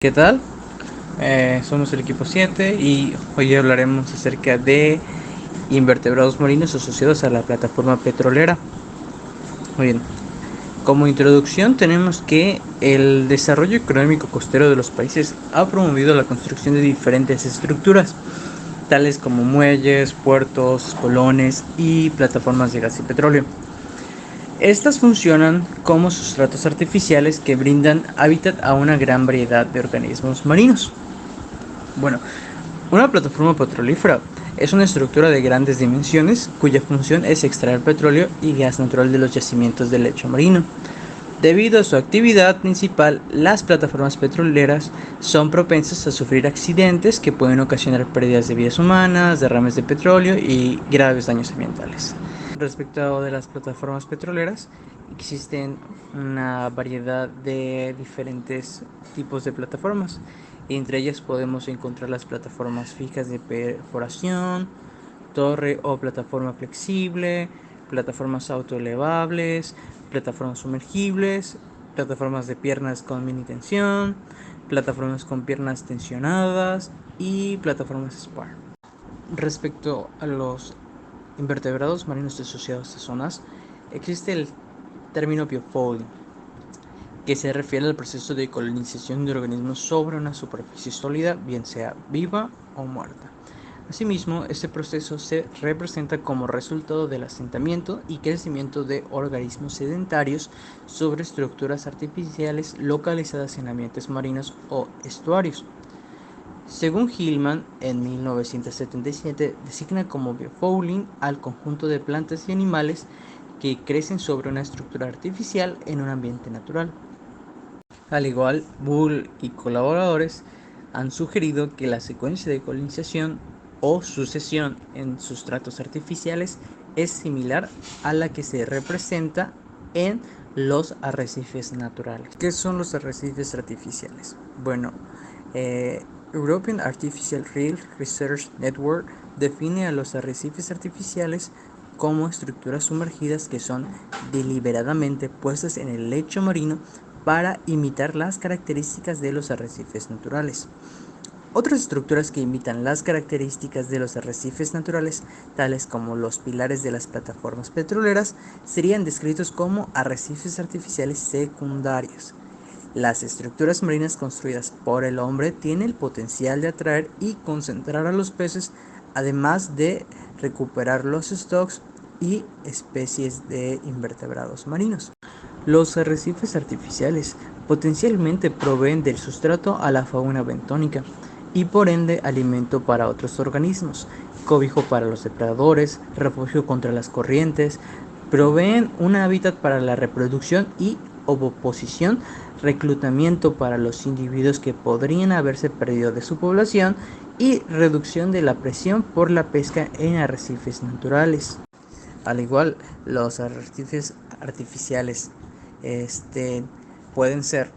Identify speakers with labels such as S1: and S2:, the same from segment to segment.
S1: ¿Qué tal? Somos el equipo 7 y hoy hablaremos acerca de invertebrados marinos asociados a la plataforma petrolera. Muy bien, como introducción tenemos que el desarrollo económico costero de los países ha promovido la construcción de diferentes estructuras, tales como muelles, puertos, espolones y plataformas de gas y petróleo. Estas funcionan como sustratos artificiales que brindan hábitat a una gran variedad de organismos marinos. Bueno, una plataforma petrolífera es una estructura de grandes dimensiones cuya función es extraer petróleo y gas natural de los yacimientos del lecho marino. Debido a su actividad principal, las plataformas petroleras son propensas a sufrir accidentes que pueden ocasionar pérdidas de vidas humanas, derrames de petróleo y graves daños ambientales. Respecto de las plataformas petroleras, existen una variedad de diferentes tipos de plataformas. Entre ellas podemos encontrar las plataformas fijas de perforación, torre o plataforma flexible, plataformas autoelevables, plataformas sumergibles, plataformas de piernas con mini tensión, plataformas con piernas tensionadas y plataformas spar. Respecto a los invertebrados marinos asociados a zonas, existe el término biofouling, que se refiere al proceso de colonización de organismos sobre una superficie sólida, bien sea viva o muerta. Asimismo, este proceso se representa como resultado del asentamiento y crecimiento de organismos sedentarios sobre estructuras artificiales localizadas en ambientes marinos o estuarios. Según Hillman, en 1977, designa como biofouling al conjunto de plantas y animales que crecen sobre una estructura artificial en un ambiente natural. Al igual, Bull y colaboradores han sugerido que la secuencia de colonización o sucesión en sustratos artificiales es similar a la que se representa en los arrecifes naturales. ¿Qué son los arrecifes artificiales? Bueno, European Artificial Reef Research Network define a los arrecifes artificiales como estructuras sumergidas que son deliberadamente puestas en el lecho marino para imitar las características de los arrecifes naturales. Otras estructuras que imitan las características de los arrecifes naturales, tales como los pilares de las plataformas petroleras, serían descritos como arrecifes artificiales secundarios. Las estructuras marinas construidas por el hombre tienen el potencial de atraer y concentrar a los peces, además de recuperar los stocks y especies de invertebrados marinos. Los arrecifes artificiales potencialmente proveen del sustrato a la fauna bentónica y por ende alimento para otros organismos, cobijo para los depredadores, refugio contra las corrientes, proveen un hábitat para la reproducción y ovoposición, reclutamiento para los individuos que podrían haberse perdido de su población y reducción de la presión por la pesca en arrecifes naturales. Al igual, los arrecifes artificiales pueden ser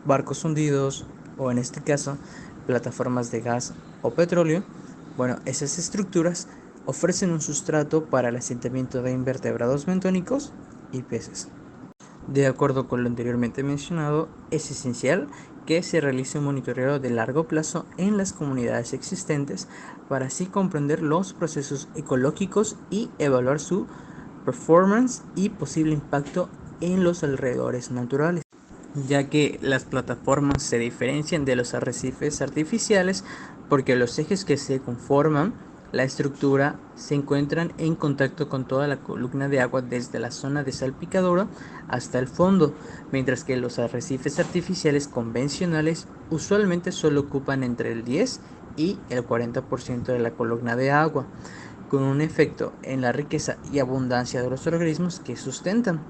S1: barcos hundidos o en este caso plataformas de gas o petróleo. Bueno, esas estructuras ofrecen un sustrato para el asentamiento de invertebrados bentónicos y peces. De acuerdo con lo anteriormente mencionado, es esencial que se realice un monitoreo de largo plazo en las comunidades existentes para así comprender los procesos ecológicos y evaluar su performance y posible impacto en los alrededores naturales, ya que las plataformas se diferencian de los arrecifes artificiales porque los ejes que se conforman la estructura se encuentran en contacto con toda la columna de agua desde la zona de salpicadura hasta el fondo, mientras que los arrecifes artificiales convencionales usualmente solo ocupan entre el 10 y el 40% de la columna de agua, con un efecto en la riqueza y abundancia de los organismos que sustentan.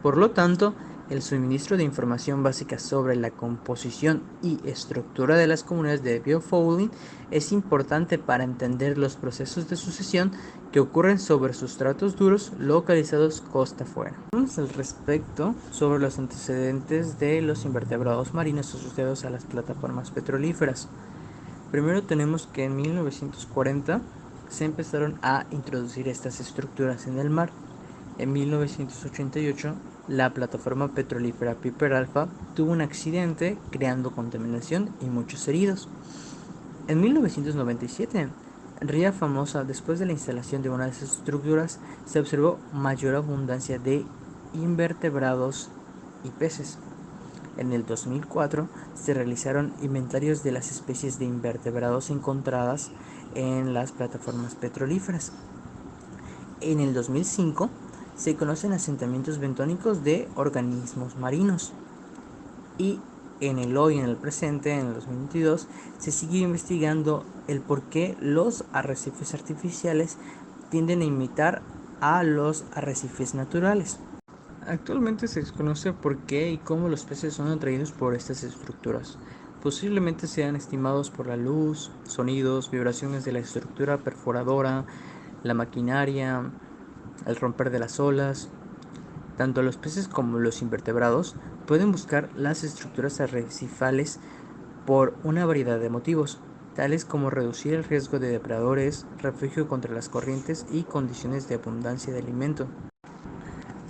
S1: Por lo tanto, el suministro de información básica sobre la composición y estructura de las comunidades de biofouling es importante para entender los procesos de sucesión que ocurren sobre sustratos duros localizados costa afuera. Vamos al respecto sobre los antecedentes de los invertebrados marinos asociados a las plataformas petrolíferas. Primero tenemos que en 1940 se empezaron a introducir estas estructuras en el mar. En 1988 la plataforma petrolífera Piper Alpha tuvo un accidente creando contaminación y muchos heridos. En 1997, Ría Famosa, después de la instalación de una de esas estructuras, se observó mayor abundancia de invertebrados y peces. En el 2004 se realizaron inventarios de las especies de invertebrados encontradas en las plataformas petrolíferas. En el 2005 se conocen asentamientos bentónicos de organismos marinos. Y en el presente, en el 2022, se sigue investigando el por qué los arrecifes artificiales tienden a imitar a los arrecifes naturales. Actualmente se desconoce por qué y cómo los peces son atraídos por estas estructuras. Posiblemente sean estimados por la luz, sonidos, vibraciones de la estructura perforadora, la maquinaria, el romper de las olas. Tanto los peces como los invertebrados pueden buscar las estructuras arrecifales por una variedad de motivos, tales como reducir el riesgo de depredadores, refugio contra las corrientes y condiciones de abundancia de alimento.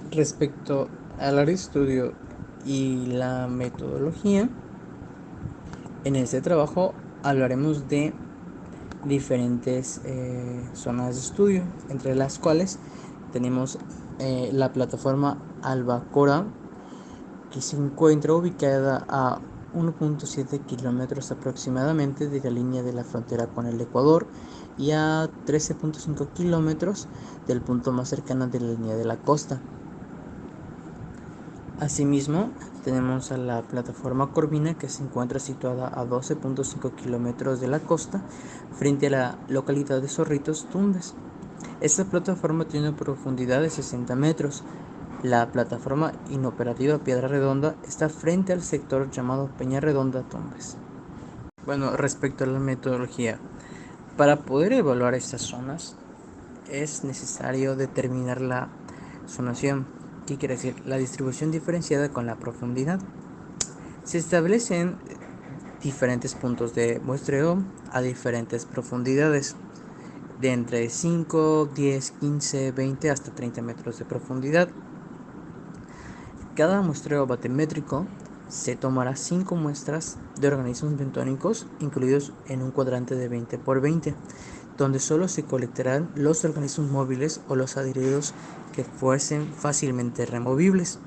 S1: Respecto al área de estudio y la metodología, en este trabajo hablaremos de diferentes zonas de estudio, entre las cuales tenemos la plataforma Albacora, que se encuentra ubicada a 1.7 kilómetros aproximadamente de la línea de la frontera con el Ecuador y a 13.5 kilómetros del punto más cercano de la línea de la costa. Asimismo, tenemos a la plataforma Corvina, que se encuentra situada a 12.5 kilómetros de la costa frente a la localidad de Zorritos, Tumbes. Esta plataforma tiene una profundidad de 60 metros. La plataforma inoperativa Piedra Redonda está frente al sector llamado Peña Redonda, Tumbes. Bueno, respecto a la metodología, para poder evaluar estas zonas es necesario determinar la zonación. ¿Qué quiere decir? La distribución diferenciada con la profundidad. Se establecen diferentes puntos de muestreo a diferentes profundidades, de entre 5, 10, 15, 20 hasta 30 metros de profundidad. Cada muestreo batimétrico se tomará 5 muestras de organismos bentónicos incluidos en un cuadrante de 20 por 20, donde solo se colectarán los organismos móviles o los adheridos que fuesen fácilmente removibles,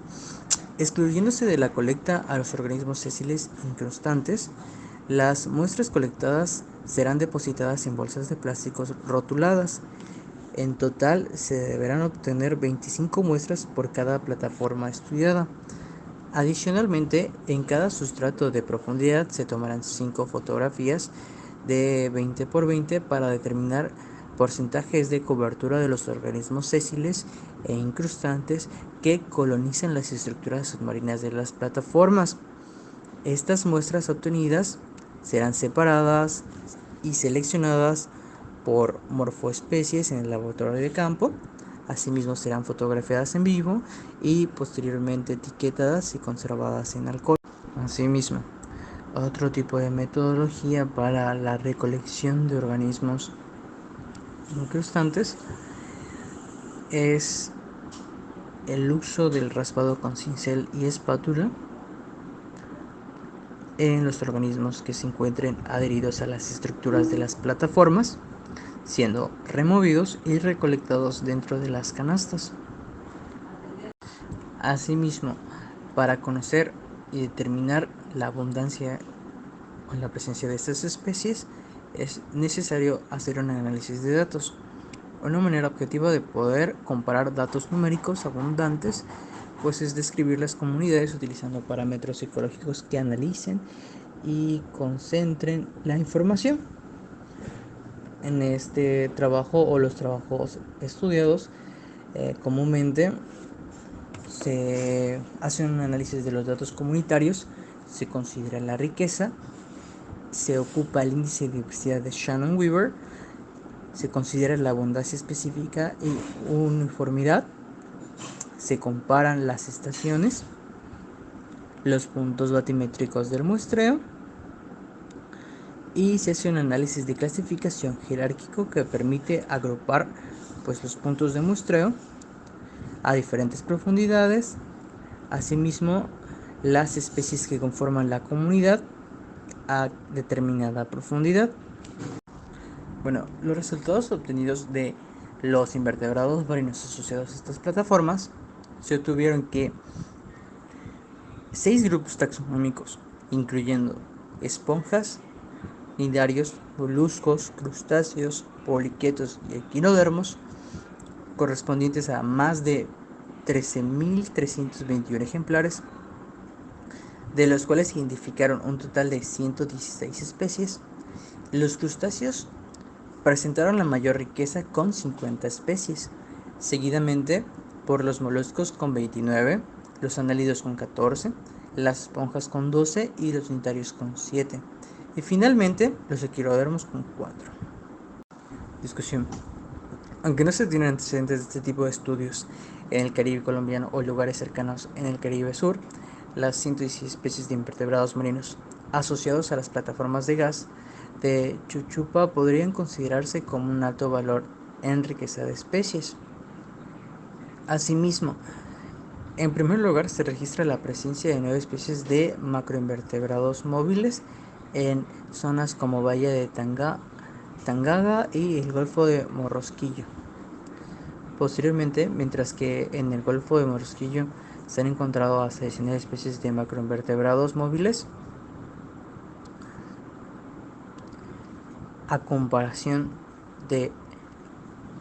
S1: excluyéndose de la colecta a los organismos sesiles incrustantes. Las muestras colectadas serán depositadas en bolsas de plásticos rotuladas. En total se deberán obtener 25 muestras por cada plataforma estudiada. Adicionalmente, en cada sustrato de profundidad se tomarán 5 fotografías de 20 por 20 para determinar porcentajes de cobertura de los organismos sesiles e incrustantes que colonizan las estructuras submarinas de las plataformas. Estas muestras obtenidas serán separadas y seleccionadas por morfoespecies en el laboratorio de campo. Asimismo serán fotografiadas en vivo y posteriormente etiquetadas y conservadas en alcohol. Asimismo, otro tipo de metodología para la recolección de organismos incrustantes es el uso del raspado con cincel y espátula en los organismos que se encuentren adheridos a las estructuras de las plataformas, siendo removidos y recolectados dentro de las canastas. Asimismo, para conocer y determinar la abundancia o la presencia de estas especies, es necesario hacer un análisis de datos. Una manera objetiva de poder comparar datos numéricos abundantes pues es describir las comunidades utilizando parámetros psicológicos que analicen y concentren la información. En este trabajo o los trabajos estudiados comúnmente se hace un análisis de los datos comunitarios, se considera la riqueza, se ocupa el índice de diversidad de Shannon-Weaver, se considera la abundancia específica y uniformidad, se comparan las estaciones, los puntos batimétricos del muestreo y se hace un análisis de clasificación jerárquico que permite agrupar pues, los puntos de muestreo a diferentes profundidades Asimismo, las especies que conforman la comunidad a determinada profundidad. Bueno, los resultados obtenidos de los invertebrados marinos asociados a estas plataformas se obtuvieron que 6 grupos taxonómicos, incluyendo esponjas, cnidarios, moluscos, crustáceos, poliquetos y equinodermos, correspondientes a más de 13.321 ejemplares, de los cuales se identificaron un total de 116 especies. Los crustáceos presentaron la mayor riqueza con 50 especies, seguidamente por los moluscos con 29, los análidos con 14, las esponjas con 12 y los cnidarios con 7, y finalmente los equinodermos con 4. Discusión. Aunque no se tienen antecedentes de este tipo de estudios en el Caribe colombiano o lugares cercanos en el Caribe Sur, las 116 especies de invertebrados marinos asociados a las plataformas de gas de Chuchupa podrían considerarse como un alto valor en riqueza de especies. Asimismo, en primer lugar se registra la presencia de 9 especies de macroinvertebrados móviles en zonas como Bahía de Tangaga y el Golfo de Morrosquillo. Posteriormente, mientras que en el Golfo de Morrosquillo se han encontrado hasta 19 especies de macroinvertebrados móviles, a comparación de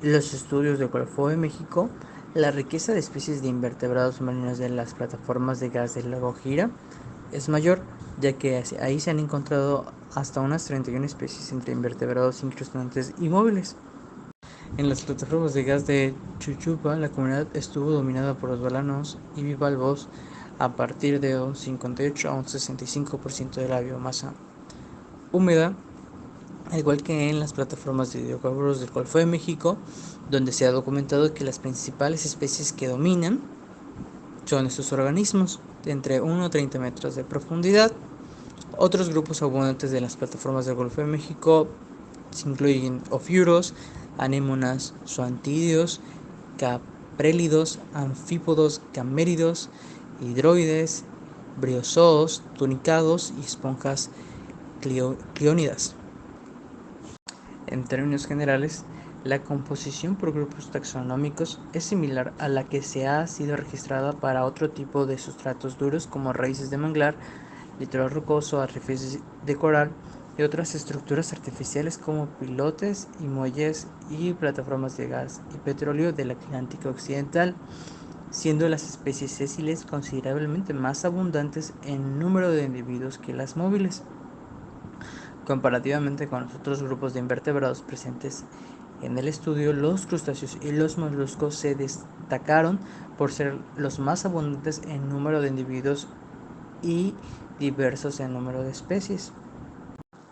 S1: los estudios del Golfo de México, la riqueza de especies de invertebrados marinos de las plataformas de gas del lago Gira es mayor, ya que ahí se han encontrado hasta unas 31 especies entre invertebrados incrustantes y móviles. En las plataformas de gas de Chuchupa, la comunidad estuvo dominada por los balanos y bivalvos a partir de un 58 a un 65% de la biomasa húmeda, al igual que en las plataformas de hidrocarburos del Golfo de México, donde se ha documentado que las principales especies que dominan son estos organismos de entre 1 a 30 metros de profundidad. Otros grupos abundantes de las plataformas del Golfo de México incluyen ofiuros, anémonas, zoantidios, caprélidos, anfípodos, caméridos, hidroides, briozoos, tunicados y esponjas cliónidas. En términos generales, la composición por grupos taxonómicos es similar a la que se ha sido registrada para otro tipo de sustratos duros como raíces de manglar, litoral rocoso, arrecifes de coral y otras estructuras artificiales como pilotes y muelles y plataformas de gas y petróleo del Atlántico Occidental, siendo las especies sesiles considerablemente más abundantes en número de individuos que las móviles. Comparativamente con los otros grupos de invertebrados presentes en el estudio, los crustáceos y los moluscos se destacaron por ser los más abundantes en número de individuos y diversos en número de especies.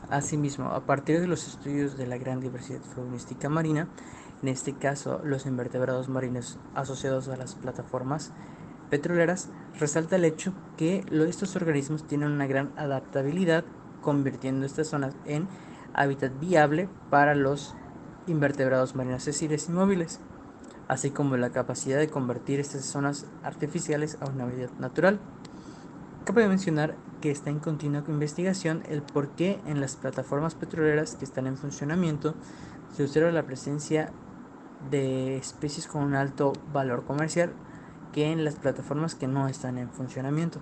S1: Asimismo, a partir de los estudios de la gran diversidad faunística marina, en este caso los invertebrados marinos asociados a las plataformas petroleras, resalta el hecho que estos organismos tienen una gran adaptabilidad, convirtiendo estas zonas en hábitat viable para los invertebrados marinos sesiles y móviles, así como la capacidad de convertir estas zonas artificiales a un hábitat natural. Cabe mencionar que está en continua investigación el por qué en las plataformas petroleras que están en funcionamiento se observa la presencia de especies con un alto valor comercial que en las plataformas que no están en funcionamiento.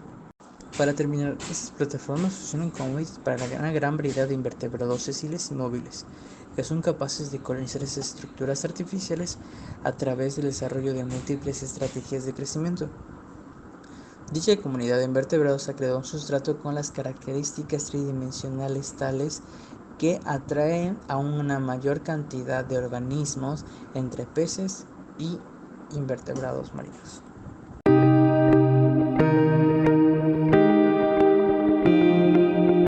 S1: Para terminar, estas plataformas funcionan como para una gran variedad de invertebrados sesiles y móviles, que son capaces de colonizar esas estructuras artificiales a través del desarrollo de múltiples estrategias de crecimiento. Dicha comunidad de invertebrados ha creado un sustrato con las características tridimensionales tales que atraen a una mayor cantidad de organismos entre peces y invertebrados marinos.